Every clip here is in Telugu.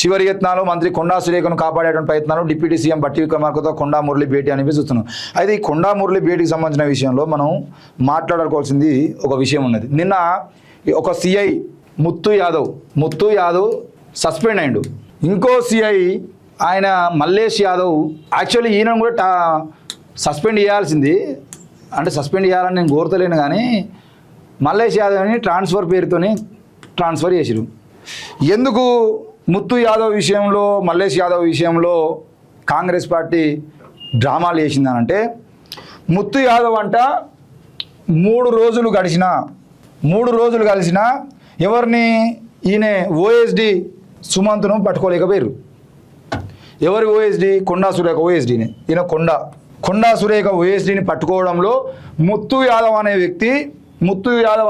చివరి యత్నాలు మంత్రి కొండా సురేఖను కాపాడేటువంటి ప్రయత్నాలు డిప్యూటీ సీఎం బట్టి విక్రమార్కతో కొండా మురళి భేటీ అని చూస్తున్నాం. అయితే ఈ కొండా మురళి భేటీకి సంబంధించిన విషయంలో మనం మాట్లాడుకోవాల్సింది ఒక విషయం ఉన్నది. నిన్న ఒక సిఐ ముత్తు యాదవ్ సస్పెండ్ అయ్యిండు. ఇంకో సిఐ ఆయన మల్లేష్ యాదవ్, యాక్చువల్లీ ఈయన కూడా సస్పెండ్ చేయాల్సింది, అంటే సస్పెండ్ చేయాలని నేను కోరతలేను, కానీ మల్లేష్ యాదవ్ని ట్రాన్స్ఫర్ పేరుతోనే ట్రాన్స్ఫర్ చేసిరు. ఎందుకు ముత్తు యాదవ్ విషయంలో మల్లేష్ యాదవ్ విషయంలో కాంగ్రెస్ పార్టీ డ్రామాలు చేసిందనంటే, ముత్తు యాదవ్ అంట 3 రోజులు కలిసిన ఎవరిని ఈయన ఓఎస్డి సుమంత్ను పట్టుకోలేకపోయారు. ఎవరి ఓఎస్డి? కొండా సురేఖ ఓఎస్డీని. ఈయన కొండా సురేఖ ఓఎస్డీని పట్టుకోవడంలో ముత్తు యాదవ్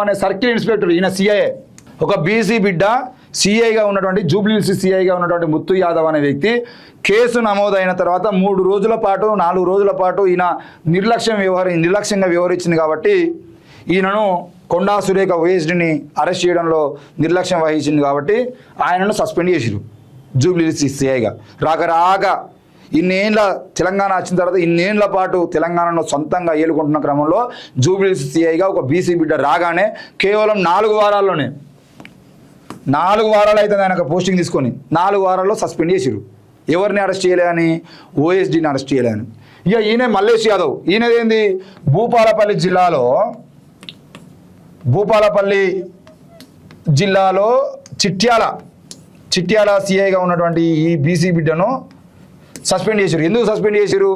అనే సర్కిల్ ఇన్స్పెక్టర్, ఈయన సిఐఏ, ఒక బీసీ బిడ్డ సిఐగా ఉన్నటువంటి జూబ్లీహిల్స్ సిఐగా ఉన్నటువంటి ముత్తు యాదవ్ అనే వ్యక్తి కేసు నమోదైన తర్వాత 3 రోజుల పాటు 4 రోజుల పాటు ఈయన నిర్లక్ష్యంగా వ్యవహరించింది కాబట్టి ఈయనను కొండా సురేఖ ఓఎస్డీని అరెస్ట్ చేయడంలో నిర్లక్ష్యం వహించింది కాబట్టి ఆయనను సస్పెండ్ చేసిరు జూబ్లీహిల్స్ సిఐగా. రాక ఇన్నేళ్ల తెలంగాణ వచ్చిన తర్వాత ఇన్నేళ్ల పాటు తెలంగాణను సొంతంగా ఏలుకుంటున్న క్రమంలో జూబ్లీహిల్స్ సిఐగా ఒక బీసీ బిడ్డ రాగానే కేవలం 4 వారాల్లోనే 4 వారాలు అవుతుంది ఆయన పోస్టింగ్ తీసుకొని 4 వారాల్లో సస్పెండ్ చేసిరు. ఎవరిని అరెస్ట్ చేయలేదని? ఓఎస్డీని అరెస్ట్ చేయలేదని. ఇక ఈయన మల్లేష్ యాదవ్, ఈయనదేంది భూపాలపల్లి జిల్లాలో చిట్యాల సిఐగా ఉన్నటువంటి ఈ బీసీ బిడ్డను సస్పెండ్ చేశారు. ఎందుకు సస్పెండ్ చేశారు?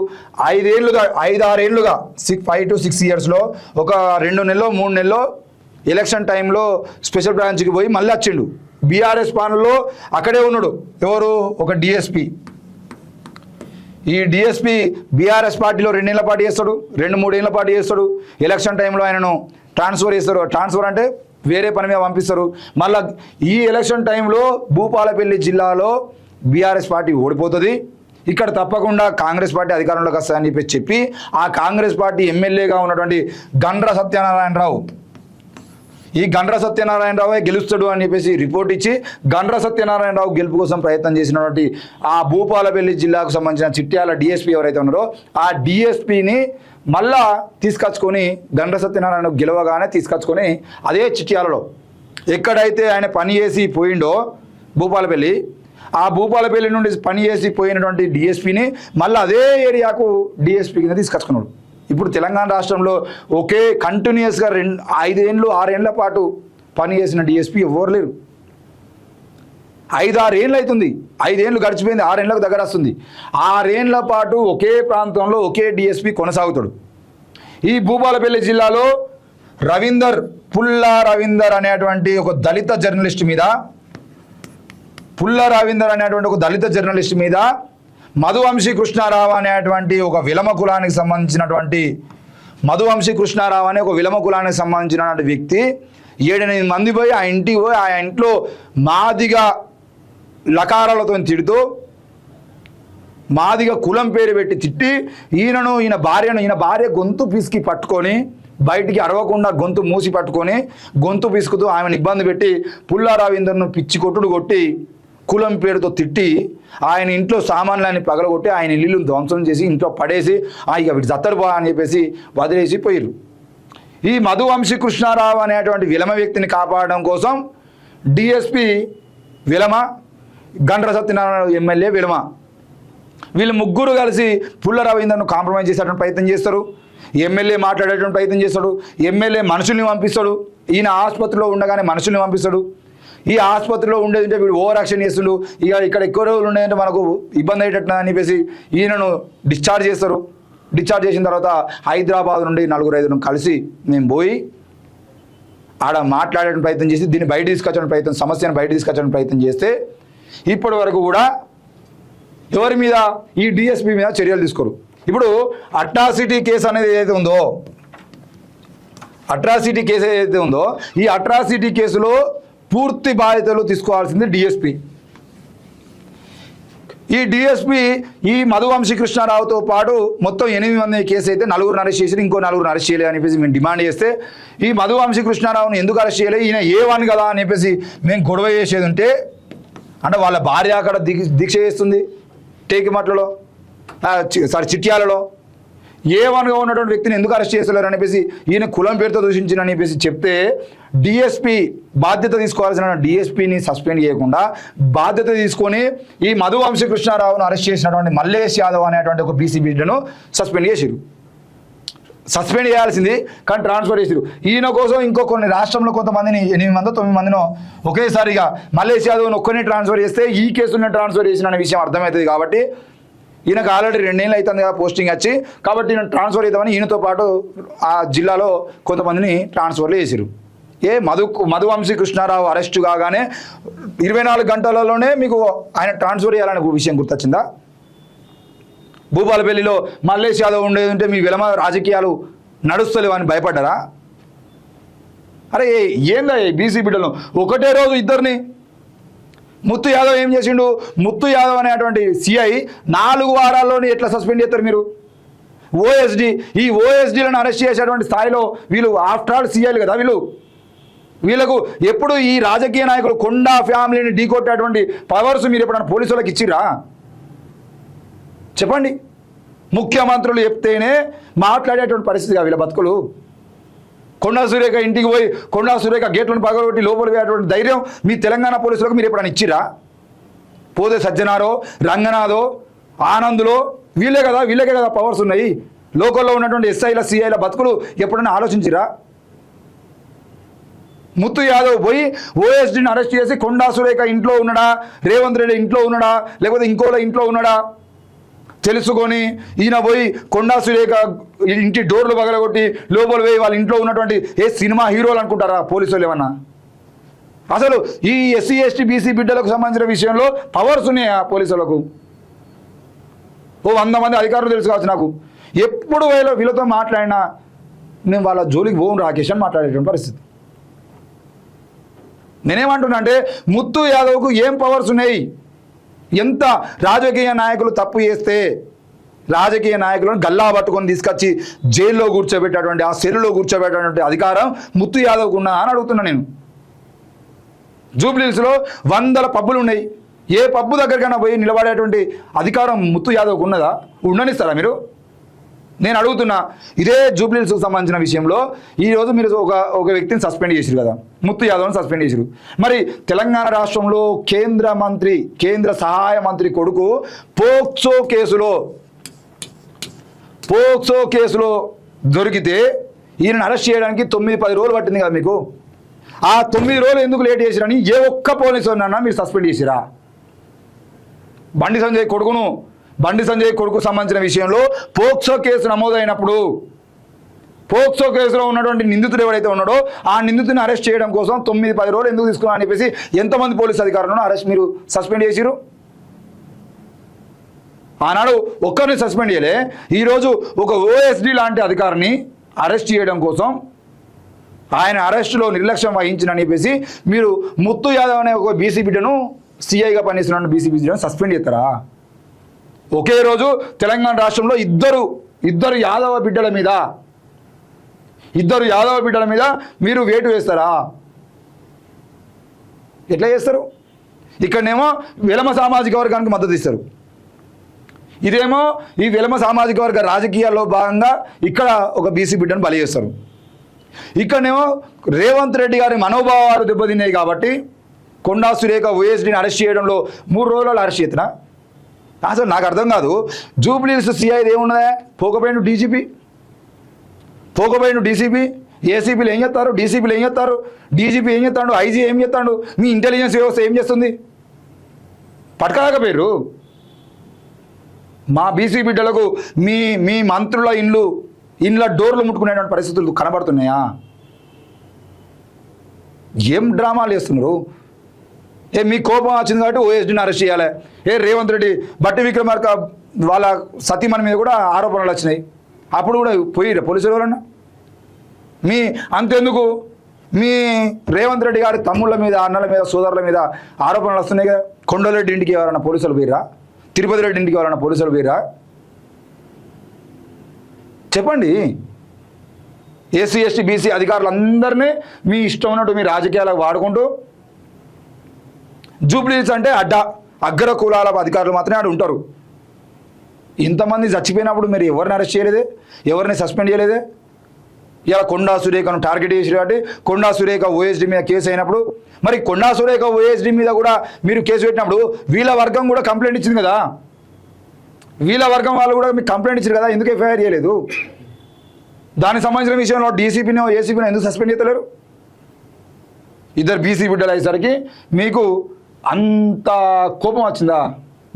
5-6 ఏళ్ళుగా 5 to 6 ఇయర్స్లో ఒక 2 నెలలో 3 నెలలో ఎలక్షన్ టైంలో స్పెషల్ బ్రాంచ్కి పోయి మళ్ళీ వచ్చిండు. బీఆర్ఎస్ పాలనలో అక్కడే ఉన్నాడు. ఎవరు? ఒక డిఎస్పి. ఈ డిఎస్పి బీఆర్ఎస్ పార్టీలో 2 ఏళ్ల పాటు చేస్తాడు, 2-3 ఏళ్ల పాటు చేస్తాడు. ఎలక్షన్ టైంలో ఆయనను ట్రాన్స్ఫర్ చేస్తారు. ట్రాన్స్ఫర్ అంటే వేరే పని మీద పంపిస్తారు. మళ్ళీ ఈ ఎలక్షన్ టైంలో భూపాలపల్లి జిల్లాలో బీఆర్ఎస్ పార్టీ ఓడిపోతుంది, ఇక్కడ తప్పకుండా కాంగ్రెస్ పార్టీ అధికారంలోకి వస్తుందని చెప్పి ఆ కాంగ్రెస్ పార్టీ ఎమ్మెల్యేగా ఉన్నటువంటి గండ్ర సత్యనారాయణరావు, ఈ గండ్ర సత్యనారాయణరావే గెలుస్తాడు అని చెప్పేసి రిపోర్ట్ ఇచ్చి గండ్ర సత్యనారాయణరావు గెలుపు కోసం ప్రయత్నం చేసినటువంటి ఆ భూపాలపల్లి జిల్లాకు సంబంధించిన చిట్యాల డిఎస్పీ ఎవరైతే ఉన్నారో ఆ డిఎస్పీని మళ్ళా తీసుకొచ్చుకొని గండ్ర సత్యనారాయణ గెలవగానే తీసుకొచ్చుకొని అదే చిట్యాలలో ఎక్కడైతే ఆయన పని చేసి పోయిండో భూపాలపల్లి, ఆ భూపాలపల్లి నుండి పని చేసి పోయినటువంటి డిఎస్పీని మళ్ళీ అదే ఏరియాకు డిఎస్పీ కింద తీసుకొచ్చుకున్నాడు. ఇప్పుడు తెలంగాణ రాష్ట్రంలో ఒకే కంటిన్యూస్గా 5-6 ఏళ్ల పాటు పనిచేసిన డిఎస్పీ ఎవరు లేరు. 5-6 ఏళ్ళు అవుతుంది. 5 ఏళ్ళు గడిచిపోయింది, 6 ఏళ్ళకు దగ్గర వస్తుంది. 6 ఏళ్ల పాటు ఒకే ప్రాంతంలో ఒకే డిఎస్పీ కొనసాగుతాడు. ఈ భూపాలపల్లి జిల్లాలో పుల్లా రవీందర్ అనేటువంటి ఒక దళిత జర్నలిస్ట్ మీద మధువంశీ కృష్ణారావు అనేటువంటి ఒక విలమ కులానికి సంబంధించినటువంటి వ్యక్తి 7-8 మంది పోయి ఆ ఇంట్లో మాదిగా లకారాలతో తిడుతూ మాదిగా కులం పేరు పెట్టి తిట్టి ఈయన భార్య గొంతు పిసికి పట్టుకొని బయటికి అరవకుండా గొంతు మూసి పట్టుకొని గొంతు పిసుకుతూ ఆమెను ఇబ్బంది పెట్టి పుల్లా రవీందర్ను పిచ్చి కొట్టుడు కొట్టి కులం పేరుతో తిట్టి ఆయన ఇంట్లో సామాన్లన్నీ పగలగొట్టి ఆయన ఇల్లు ధ్వంసం చేసి ఇంట్లో పడేసి ఇక వీటి జత్తరుబా అని చెప్పేసి వదిలేసి పోయారు. ఈ మధువంశీ కృష్ణారావు అనేటువంటి విలమ వ్యక్తిని కాపాడడం కోసం డిఎస్పి విలమ, గండ్ర సత్యనారాయణ ఎమ్మెల్యే విలమ, వీళ్ళు ముగ్గురు కలిసి పుల్ల రవీందర్ను కాంప్రమైజ్ చేసేటువంటి ప్రయత్నం చేస్తారు. ఎమ్మెల్యే మాట్లాడేటువంటి ప్రయత్నం చేస్తాడు. ఎమ్మెల్యే మనుషుల్ని పంపిస్తాడు. ఈయన ఆసుపత్రిలో ఉండగానే మనుషుల్ని పంపిస్తాడు. ఈ ఆసుపత్రిలో ఉండేదంటే వీడు ఓవర్ యాక్షన్ చేస్తుండు, ఇక్కడ ఎక్కువ రోజులు ఉండేదంటే మనకు ఇబ్బంది అయ్యేటట్టు అని చెప్పేసి ఈయనను డిశ్చార్జ్ చేస్తారు. డిశ్చార్జ్ చేసిన తర్వాత హైదరాబాద్ నుండి 4-5 కలిసి మేము పోయి ఆడ మాట్లాడేటువంటి ప్రయత్నం చేసి దీన్ని బయట తీసుకొచ్చడానికి సమస్యను బయట తీసుకొచ్చడానికి ప్రయత్నం చేస్తే ఇప్పటి వరకు కూడా ఎవరి మీద? ఈ డిఎస్పీ మీద చర్యలు తీసుకోరు. ఇప్పుడు అట్రాసిటీ కేసు అనేది ఏదైతే ఉందో ఈ అట్రాసిటీ కేసులో పూర్తి బాధ్యతలు తీసుకోవాల్సింది డిఎస్పీ. ఈ డిఎస్పీ ఈ మధువంశీ కృష్ణారావుతో పాటు మొత్తం 8 మంది కేసు అయితే 4 అరెస్ట్ చేసి ఇంకో 4 అరెస్ట్ చేయలేదు అని చెప్పేసి మేము డిమాండ్ చేస్తే ఈ మధువంశీ కృష్ణారావుని ఎందుకు అరెస్ట్ చేయలేదు, ఈయన A1 కదా అని చెప్పేసి మేము గొడవ చేసేది ఉంటే అంటే వాళ్ళ భార్య అక్కడ దీక్ష చేస్తుంది టేకిమట్లలో చిట్యాలలో. A1గా ఉన్నటువంటి వ్యక్తిని ఎందుకు అరెస్ట్ చేస్తలేరు అని చెప్పేసి ఈయన కులం పేరుతో దూషించిన చెప్పేసి చెప్తే డిఎస్పీ బాధ్యత తీసుకోవాల్సిన డిఎస్పీని సస్పెండ్ చేయకుండా బాధ్యత తీసుకొని ఈ మధు వంశీకృష్ణారావును అరెస్ట్ చేసినటువంటి మల్లేష్ యాదవ్ అనేటువంటి ఒక బీసీ బిడ్డను సస్పెండ్ చేసిరు. సస్పెండ్ చేయాల్సింది కానీ ట్రాన్స్ఫర్ చేసిరు. ఈయన కోసం ఇంకో కొన్ని రాష్ట్రంలో కొంతమందిని 8 మందో 9 మందినో ఒకేసారిగా మల్లేష్ యాదవ్ను ఒక్కరిని ట్రాన్స్ఫర్ చేస్తే ఈ కేసుని ట్రాన్స్ఫర్ చేసిన అనే విషయం అర్థమవుతుంది. కాబట్టి ఈయనకు ఆల్రెడీ 2 ఏళ్ళు అవుతుంది కదా పోస్టింగ్ వచ్చి, కాబట్టి ఈయన ట్రాన్స్ఫర్ అవుతామని ఈయనతో పాటు ఆ జిల్లాలో కొంతమందిని ట్రాన్స్ఫర్లు చేసిరు. మధు వంశీకృష్ణారావు అరెస్టు కాగానే 24 గంటలలోనే మీకు ఆయన ట్రాన్స్ఫర్ చేయాలనే విషయం గుర్తొచ్చిందా? భూపాలపల్లిలో మల్లేష్ యాదవ్ ఉండేది ఉంటే మీ విలమ రాజకీయాలు నడుస్తలేవు అని భయపడ్డారా? అరే ఏందా బీసీ బిడ్డలు ఒకటే రోజు ఇద్దరిని ముత్తు యాదవ్ ఏం చేసిండు? ముత్తు యాదవ్ అనేటువంటి సిఐ 4 వారాల్లోనే ఎట్లా సస్పెండ్ చేస్తారు మీరు? ఓఎస్డి ఈ ఓఎస్డీలను అరెస్ట్ చేసేటువంటి స్థాయిలో వీళ్ళు ఆఫ్టర్ ఆల్ సిఐలు కదా వీళ్ళకు ఎప్పుడు ఈ రాజకీయ నాయకులు కొండా ఫ్యామిలీని ఢీకొట్టేటువంటి పవర్స్ మీరు ఎప్పుడైనా పోలీసు వాళ్ళకి ఇచ్చిరా? చెప్పండి. ముఖ్యమంత్రులు చెప్తేనే మాట్లాడేటువంటి పరిస్థితిగా వీళ్ళ బతుకులు. కొండా సురేఖ ఇంటికి పోయి కొండా సురేఖ గేట్లను పగలగొట్టి లోపల పోయేటువంటి ధైర్యం మీ తెలంగాణ పోలీసులకు మీరు ఎప్పుడైనా ఇచ్చిరా? పోతే సజ్జనారో రంగనాథో ఆనందులో వీళ్ళకే కదా పవర్స్ ఉన్నాయి. లోకల్లో ఉన్నటువంటి ఎస్ఐల సిఐల బతుకులు ఎప్పుడైనా ఆలోచించిరా? ముత్తు యాదవ్ పోయి ఓఎస్డీని అరెస్ట్ చేసి కొండా సురేఖ ఇంట్లో ఉన్నాడా, రేవంత్ రెడ్డి ఇంట్లో ఉన్నాడా, లేకపోతే ఇంకోళ్ళ ఇంట్లో ఉన్నాడా తెలుసుకొని ఈయన పోయి కొండా సురేఖ ఇంటి డోర్లు పగలగొట్టి లోపల పోయి వాళ్ళ ఇంట్లో ఉన్నటువంటి సినిమా హీరోలు అనుకుంటారా పోలీసు వాళ్ళు ఏమన్నా? అసలు ఈ ఎస్సీ ఎస్టీ బీసీ బిడ్డలకు సంబంధించిన విషయంలో పవర్స్ ఉన్నాయి ఆ పోలీసులకు. 100 మంది అధికారులు తెలుసు కావచ్చు నాకు. ఎప్పుడు వీళ్ళతో మాట్లాడినా నేను వాళ్ళ జోలికి పోను రాకేష్ అని మాట్లాడేటువంటి పరిస్థితి. నేనేమంటున్నా అంటే ముత్తు యాదవ్కు ఏం పవర్స్ ఉన్నాయి? ఎంత రాజకీయ నాయకులు తప్పు చేస్తే రాజకీయ నాయకులను గల్లా పట్టుకొని తీసుకొచ్చి జైల్లో కూర్చోబెట్టేటువంటి ఆ సెల్లులో కూర్చోబెట్టేటువంటి అధికారం ముత్తు యాదవ్కు ఉన్నా అని అడుగుతున్నా నేను. జూబ్లీహిల్స్లో 100 పబ్బులు ఉన్నాయి. ఏ పబ్బు దగ్గరికైనా పోయి నిలబడేటువంటి అధికారం ముత్తు యాదవ్కు ఉన్నదా? ఉండనిస్తారా మీరు? నేను అడుగుతున్నా. ఇదే జూబ్లీహిల్స్కి సంబంధించిన విషయంలో ఈరోజు మీరు ఒక వ్యక్తిని సస్పెండ్ చేసిరు కదా, ముత్తు యాదవ్ని సస్పెండ్ చేసిరు. మరి తెలంగాణ రాష్ట్రంలో కేంద్ర సహాయ మంత్రి కొడుకు పోక్సో కేసులో దొరికితే ఈయనను అరెస్ట్ చేయడానికి 9-10 రోజులు పట్టింది కదా మీకు. ఆ 9 రోజులు ఎందుకు లేట్ చేసిరని ఏ ఒక్క పోలీసు అన్నా మీరు సస్పెండ్ చేసిరా? బండి సంజయ్ కొడుకు సంబంధించిన విషయంలో పోక్సో కేసు నమోదైనప్పుడు పోక్సో కేసులో ఉన్నటువంటి నిందితుడు ఎవరైతే ఉన్నాడో ఆ నిందితుడిని అరెస్ట్ చేయడం కోసం 9-10 రోజులు ఎందుకు తీసుకున్నా అని చెప్పేసి ఎంతమంది పోలీసు అధికారులను మీరు సస్పెండ్ చేసిరు? ఆనాడు ఒక్కరిని సస్పెండ్ చేయలే. ఈరోజు ఒక ఓఎస్డీ లాంటి అధికారిని అరెస్ట్ చేయడం కోసం ఆయన అరెస్టులో నిర్లక్ష్యం వహించిన చెప్పేసి మీరు ముత్తు యాదవ్ అనే ఒక బీసీ బిడ్డను సిఐగా పనిచేస్తున్న బీసీ బిడ్డను సస్పెండ్ చేస్తారా? ఒకే రోజు తెలంగాణ రాష్ట్రంలో ఇద్దరు యాదవ బిడ్డల మీద మీరు వేటు వేస్తారా? ఎట్లా చేస్తారు? ఇక్కడనేమో విలమ సామాజిక వర్గానికి మద్దతు ఇస్తారు. ఇదేమో ఈ విలమ సామాజిక వర్గ రాజకీయాల్లో భాగంగా ఇక్కడ ఒక బీసీ బిడ్డను బలి చేస్తారు. ఇక్కడనేమో రేవంత్ రెడ్డి గారి మనోభావాలు దెబ్బతిన్నాయి కాబట్టి కొండా సురేఖ ఓఎస్డీని అరెస్ట్ చేయడంలో 3 రోజులలో అరెస్ట్ చేస్తున్నా. అసలు నాకు అర్థం కాదు. జూబ్లీహిల్స్ సిఐ ఏమున్నదా? పోకపోయిన డీసీపీ ఏసీపీలు ఏం చేస్తారు? డీసీపీలు ఏం చేస్తారు? డీజీపీ ఏం చేస్తాడు? ఐజీ ఏం చేస్తాడు? మీ ఇంటెలిజెన్స్ వ్యవస్థ ఏం చేస్తుంది? పట్టుకోలేకపోయారు. మా బీసీ బిడ్డలకు మీ మంత్రుల ఇండ్ల డోర్లు ముట్టుకునేటువంటి పరిస్థితులు కనబడుతున్నాయా? ఏం డ్రామాలు చేస్తున్నారు? మీ కోపం వచ్చింది కాబట్టి ఓఎస్డీని అరెస్ట్ చేయాలి. రేవంత్ రెడ్డి బట్టి విక్రమార్క వాళ్ళ సతీమణి మీద కూడా ఆరోపణలు వచ్చినాయి. అప్పుడు కూడా పోయిరా పోలీసులు ఎవరన్నా? అంతెందుకు మీ రేవంత్ రెడ్డి గారి తమ్ముళ్ళ మీద, అన్నల మీద, సోదరుల మీద ఆరోపణలు వస్తున్నాయి కదా. కొండలరెడ్డి ఇంటికి ఎవరన్నా పోలీసులు పోయిరా? తిరుపతి రెడ్డి ఇంటికి ఎవరన్నా పోలీసులు పోయిరా? చెప్పండి. ఎస్సీ ఎస్టీ బీసీ అధికారులందరినీ మీ ఇష్టం ఉన్నట్టు మీ రాజకీయాలకు వాడుకుంటూ జూబ్లీస్ అంటే అగ్ర కులాల అధికారులు మాత్రమే ఆడ ఉంటారు. ఇంతమంది చచ్చిపోయినప్పుడు మీరు ఎవరిని అరెస్ట్ చేయలేదే, ఎవరిని సస్పెండ్ చేయలేదే? ఇలా కొండా సురేఖను టార్గెట్ చేసారు కాబట్టి కొండా సురేఖ ఓఎస్డీ మీద కేసు అయినప్పుడు, మరి కొండా సురేఖ ఓఎస్డీ మీద కూడా మీరు కేసు పెట్టినప్పుడు వీళ్ళ వర్గం కూడా కంప్లైంట్ ఇచ్చింది కదా, వీళ్ళ వర్గం వాళ్ళు కూడా మీకు కంప్లైంట్ ఇచ్చారు కదా, ఎందుకు ఎఫ్ఐఆర్ చేయలేదు? దానికి సంబంధించిన విషయంలో డీసీపీనో ఏసీపీనో ఎందుకు సస్పెండ్ చేస్తలేరు? ఇద్దరు బీసీ బిడ్డలు అయ్యేసరికి మీకు అంత కోపం వచ్చిందా?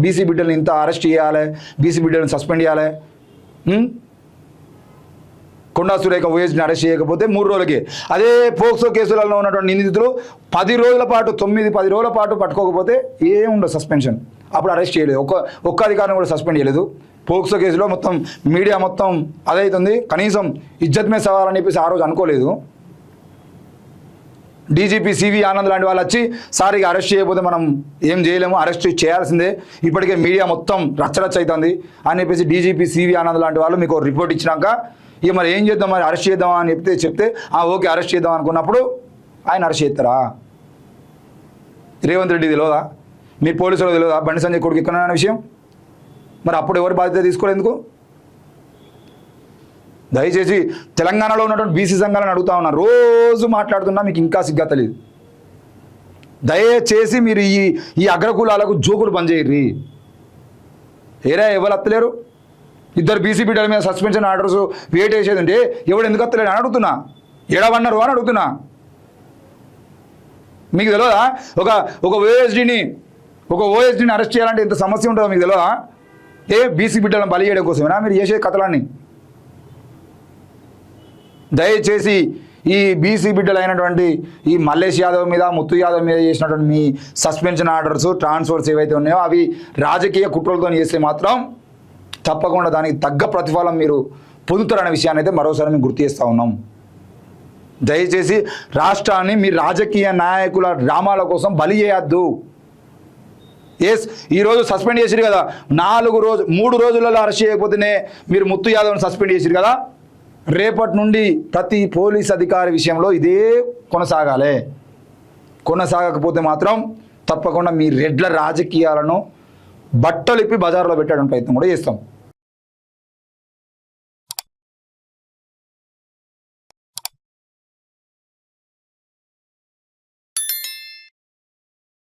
బీసీ బిడ్డల్ని ఇంత అరెస్ట్ చేయాలి, బీసీ బిడ్డలను సస్పెండ్ చేయాలి. కొండా సురేఖ ఓఎస్డీని అరెస్ట్ చేయకపోతే 3 రోజులకి, అదే పోక్సో కేసులలో ఉన్నటువంటి నిందితులు 10 రోజుల పాటు 9-10 రోజుల పాటు పట్టుకోకపోతే ఏముండదు సస్పెన్షన్, అప్పుడు అరెస్ట్ చేయలేదు. ఒక్క అధికారిని కూడా సస్పెండ్ చేయలేదు. పోక్సో కేసులో మొత్తం మీడియా మొత్తం అదవుతుంది, కనీసం ఇజ్జత్ మీద సవాలని చెప్పేసి ఆ రోజు అనుకోలేదు. డీజీపీ సివి ఆనంద్ లాంటి వాళ్ళు వచ్చి సార్ ఇక అరెస్ట్ చేయకపోతే మనం ఏం చేయలేము, అరెస్ట్ చేయాల్సిందే, ఇప్పటికే మీడియా మొత్తం రచ్చరచ్చ అవుతుంది అని చెప్పేసి డీజీపీ సివి ఆనంద్ లాంటి వాళ్ళు మీకు రిపోర్ట్ ఇచ్చినాక ఇక మరి ఏం చేద్దాం, మరి అరెస్ట్ చేద్దామా అని చెప్తే ఓకే అరెస్ట్ చేద్దాం అనుకున్నప్పుడు ఆయన అరెస్ట్ చేస్తారా? రేవంత్ రెడ్డి తెలియదా, మీ పోలీసులు తెలియదా బండి సంజయ్ కొడుకు ఇక్కడ అనే విషయం? మరి అప్పుడు ఎవరు బాధ్యత తీసుకోలేందుకు? దయచేసి తెలంగాణలో ఉన్నటువంటి బీసీ సంఘాలను అడుగుతా ఉన్నా, రోజు మాట్లాడుతున్నా మీకు ఇంకా సిగ్గత లేదు. దయచేసి మీరు ఈ అగ్రకులాలకు జోకులు పనిచేయర్రి. ఏరా ఎవరు అత్తలేరు? ఇద్దరు బీసీ బిడ్డల మీద సస్పెన్షన్ ఆర్డర్స్ వెయిట్ వేసేది ఉంటే ఎవడు ఎందుకు అత్తలేడు అని అడుగుతున్నా, ఎడవన్నారు అని అడుగుతున్నా. మీకు తెలియదా ఒక ఓఎస్డీని అరెస్ట్ చేయాలంటే ఎంత సమస్య ఉంటుందో మీకు తెలియదా? బీసీ బిడ్డలను బలి చేయడం కోసమేనా మీరు చేసే కథలన్నీ? దయచేసి ఈ బీసీ బిడ్డలు అయినటువంటి ఈ మల్లేష్ యాదవ్ మీద, ముత్తు యాదవ్ మీద చేసినటువంటి మీ సస్పెన్షన్ ఆర్డర్స్, ట్రాన్స్ఫర్స్ ఏవైతే ఉన్నాయో అవి రాజకీయ కుట్రలతో చేస్తే మాత్రం తప్పకుండా దానికి తగ్గ ప్రతిఫలం మీరు పొందుతారనే విషయాన్ని అయితే మరోసారి మేము గుర్తు చేస్తూ ఉన్నాం. దయచేసి రాష్ట్రాన్ని మీ రాజకీయ నాయకుల డ్రామాల కోసం బలి చేయొద్దు. ఈరోజు సస్పెండ్ చేసిరు కదా, 3 రోజులలో అరెస్ట్ చేయకపోతేనే మీరు ముత్తు యాదవ్ని సస్పెండ్ చేసిరు కదా, రేపటి నుండి ప్రతి పోలీస్ అధికారి విషయంలో ఇదే కొనసాగాలి. కొనసాగకపోతే మాత్రం తప్పకుండా మీ రెడ్ల రాజకీయాలను బట్టలిప్పి బజార్లో పెట్టడం ప్రయత్నం కూడా చేస్తాం.